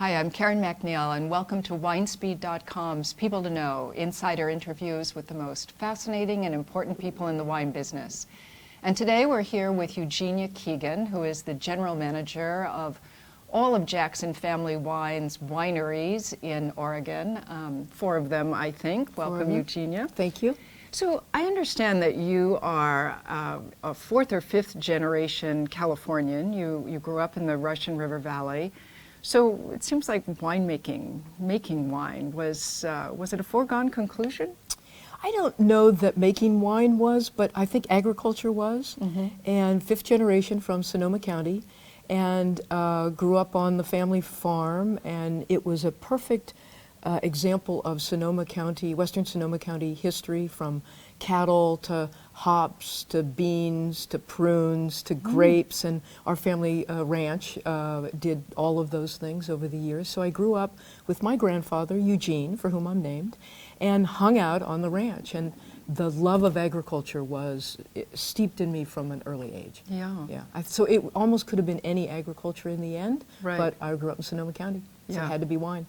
Hi, I'm Karen MacNeil, and welcome to WineSpeed.com's People to Know, insider interviews with the most fascinating and important people in the wine business. And today we're here with Eugenia Keegan, who is the general manager of all of Jackson Family Wine's wineries in Oregon, 4 of them, I think. Welcome, Eugenia. Thank you. So I understand that you are a 4th or 5th generation Californian. You grew up in the Russian River Valley. So it seems like making wine, was it a foregone conclusion? I don't know that making wine was, but I think agriculture was. And 5th generation from Sonoma County, and grew up on the family farm, and it was a perfect example of Sonoma County, Western Sonoma County history, from cattle to hops to beans to prunes to grapes, and our family ranch did all of those things over the years. So I grew up with my grandfather, Eugene, for whom I'm named, and hung out on the ranch. And the love of agriculture was steeped in me from an early age. So it almost could have been any agriculture in the end, but I grew up in Sonoma County, so it had to be wine.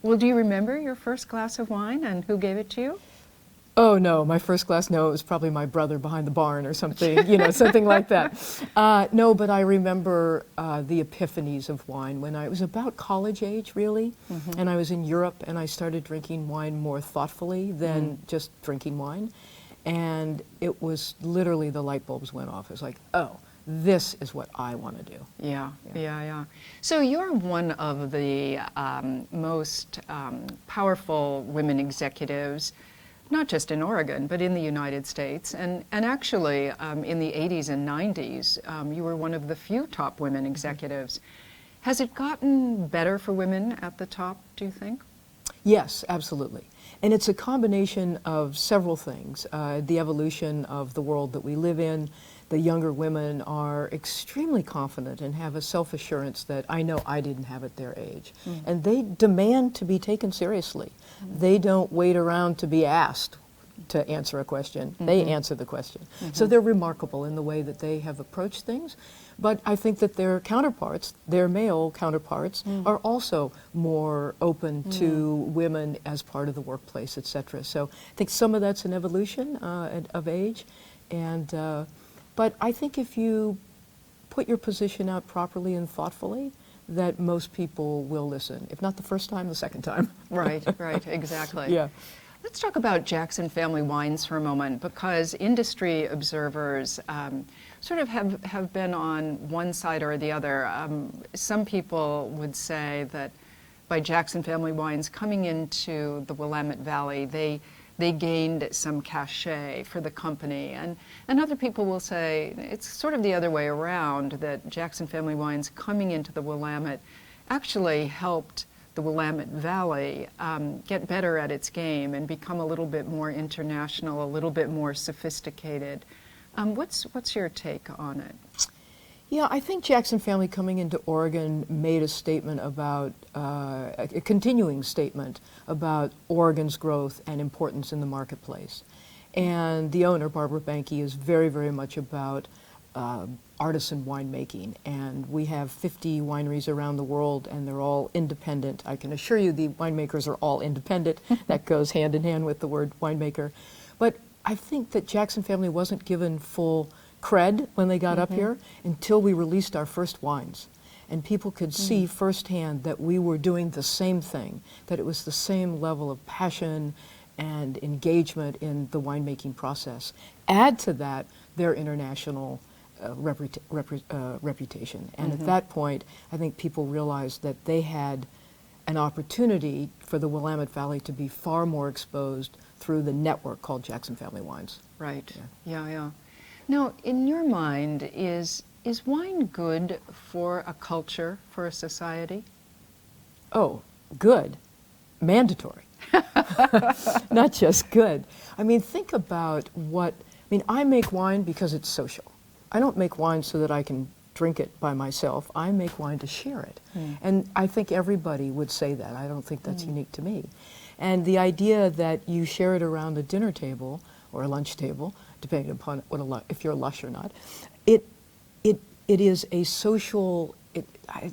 Well, do you remember your first glass of wine and who gave it to you? Oh, no, my first glass, no, it was probably my brother behind the barn or something, something like that. No, but I remember the epiphanies of wine when I was about college age, really, and I was in Europe, and I started drinking wine more thoughtfully than just drinking wine. And it was literally, the light bulbs went off. It was like, oh, this is what I want to do. Yeah. So you're one of the most powerful women executives, not just in Oregon, but in the United States. And actually, in the 80s and 90s, you were one of the few top women executives. Has it gotten better for women at the top, do you think? Yes, absolutely. And it's a combination of several things. The evolution of the world that we live in. The younger women are extremely confident and have a self-assurance that I know I didn't have at their age. And they demand to be taken seriously. They don't wait around to be asked to answer a question. They answer the question. So they're remarkable in the way that they have approached things. But I think that their counterparts, their male counterparts, are also more open to women as part of the workplace, etc. So I think some of that's an evolution of age. But I think if you put your position out properly and thoughtfully, that most people will listen. If not the first time, the second time. Right, exactly. Let's talk about Jackson Family Wines for a moment, because industry observers sort of have been on one side or the other. Some people would say that by Jackson Family Wines coming into the Willamette Valley, they gained some cachet for the company. And other people will say it's sort of the other way around, that Jackson Family Wines coming into the Willamette actually helped the Willamette Valley get better at its game and become a little bit more international, a little bit more sophisticated. What's your take on it? Yeah, I think Jackson Family coming into Oregon made a statement about, a continuing statement about Oregon's growth and importance in the marketplace. And the owner, Barbara Banke, is very, very much about artisan winemaking. And we have 50 wineries around the world, and they're all independent. I can assure you the winemakers are all independent. That goes hand in hand with the word winemaker. But I think that Jackson Family wasn't given full cred when they got up here until we released our first wines. And people could see firsthand that we were doing the same thing, that it was the same level of passion and engagement in the winemaking process. Add to that their international reputation. And at that point, I think people realized that they had an opportunity for the Willamette Valley to be far more exposed through the network called Jackson Family Wines. Right, yeah. Now, in your mind, is wine good for a culture, for a society? Oh, good. Mandatory. Not just good. I mean, think about I make wine because it's social. I don't make wine so that I can drink it by myself. I make wine to share it. And I think everybody would say that. I don't think that's unique to me. And the idea that you share it around a dinner table or a lunch table, depending upon if you're lush or not, it is a social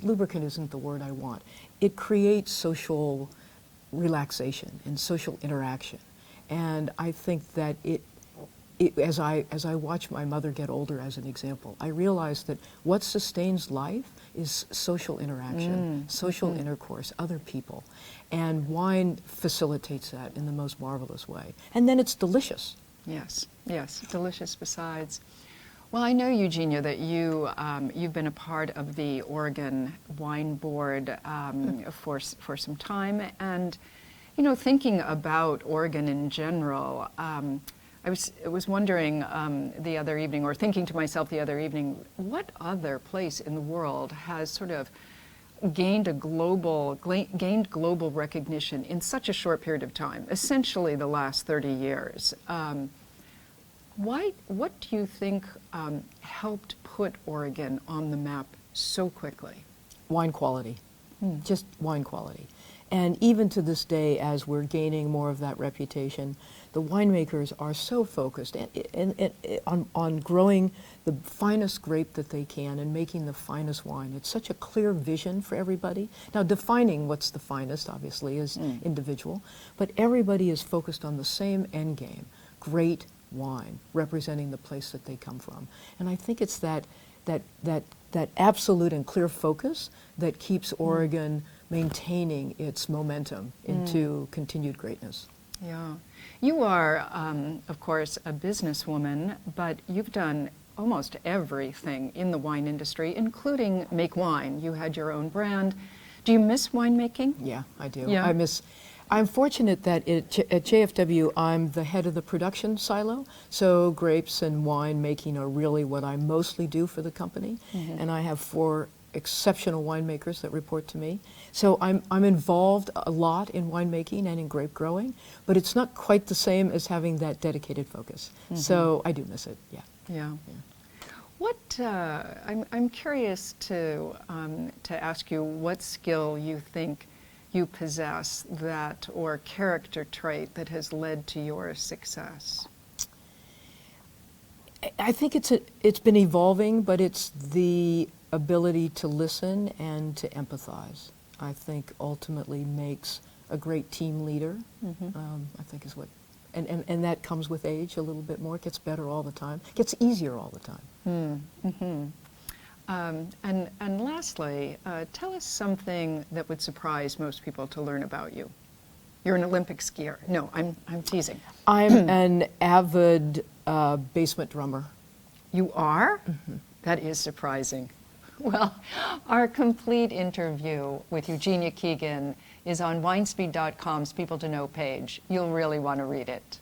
lubricant isn't the word I want. It creates social relaxation and social interaction. And I think that as I watch my mother get older, as an example, I realized that what sustains life is social interaction, social intercourse, other people. And wine facilitates that in the most marvelous way. And then it's delicious. Yes, yes, delicious besides. Well, I know, Eugenia, that you've been a part of the Oregon Wine Board for some time, and thinking about Oregon in general, I was wondering the other evening, or thinking to myself the other evening, what other place in the world has sort of gained global recognition in such a short period of time, essentially the last 30 years? What do you think helped put Oregon on the map so quickly? Wine quality, just wine quality. And even to this day, as we're gaining more of that reputation, the winemakers are so focused on growing the finest grape that they can and making the finest wine. It's such a clear vision for everybody. Now, defining what's the finest, obviously, is individual, but everybody is focused on the same end game, great wine, representing the place that they come from. And I think it's that absolute and clear focus that keeps Oregon maintaining its momentum into continued greatness. Yeah. You are, of course, a businesswoman, but you've done almost everything in the wine industry, including make wine. You had your own brand. Do you miss winemaking? Yeah, I do. Yeah. I'm fortunate that at JFW, I'm the head of the production silo, so grapes and wine making are really what I mostly do for the company, and I have 4 exceptional winemakers that report to me. So I'm involved a lot in winemaking and in grape growing, but it's not quite the same as having that dedicated focus. So I do miss it, yeah. Yeah. What, I'm curious to ask you what skill you think you possess that, or character trait that has led to your success? I think it's been evolving, but it's the ability to listen and to empathize, I think ultimately makes a great team leader, I think is what, and that comes with age a little bit more. It gets better all the time, it gets easier all the time. And lastly, tell us something that would surprise most people to learn about you. You're an Olympic skier. No, I'm teasing. I'm an avid basement drummer. You are? That is surprising. Well, our complete interview with Eugenia Keegan is on winespeed.com's People to Know page. You'll really want to read it.